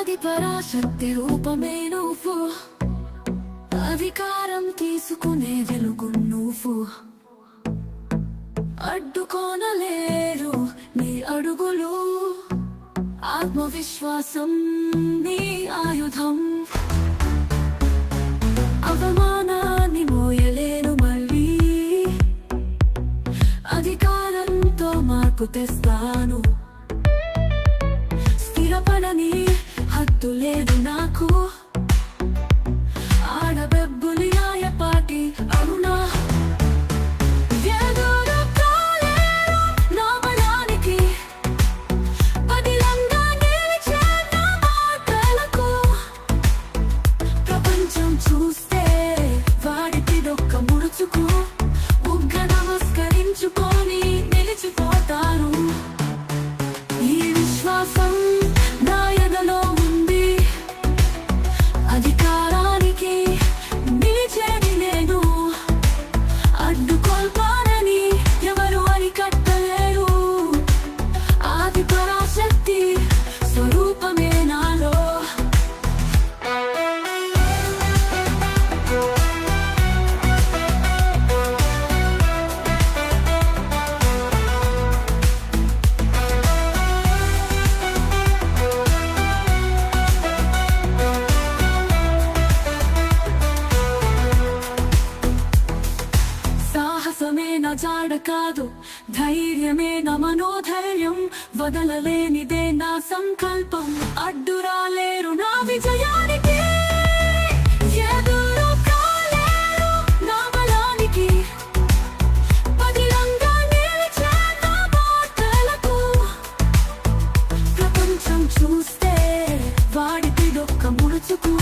ఆది పరాశక్తి రూపమే నువ్వు, అధికారం తీసుకునే వెలుగు నువ్వు. అడ్డుకోనలేరు నీ అడుగులు, ఆత్మవిశ్వాసం నీ ఆయుధం. అవమానాన్ని మోయలేను మళ్ళీ, అధికారంతో మార్పు తెస్తాను. స్థిరపడని హద్దు లేదు నాకు, ఆడబెబ్బులి ఆయపాటి అరుణ. ఎదురు కాలేరు నా బలానికి, పదిలంగా నిలిచే నా మాటలకు. ప్రపంచం చూస్తే వాడికిదొక్క ముడుచుకు, ఉగ్ర నమస్కరించుకొని నిలిచిపోతారు. ఈ విశ్వాసం నా ఎదలో ఉంది, అధికారానికి నిలిచేది నేను. అడ్డుకోల్పానని ఎవరు అరికట్టలేరు, ఆది పరాశక్తి స్వరూపమే నాలో. సాహసమే నా జాడ కాదు, ధైర్యమే నా మనోధైర్యం. వదలలేనిదే నా సంకల్పం, అడ్డురాలేరు నా విజయానికి. ఎదురు కాలేరు నా బలానికి, పదిలంగా నిలిచే నా మాటలకు. ప్రపంచం చూస్తే వాడికిదొక్క ముడుచుకు,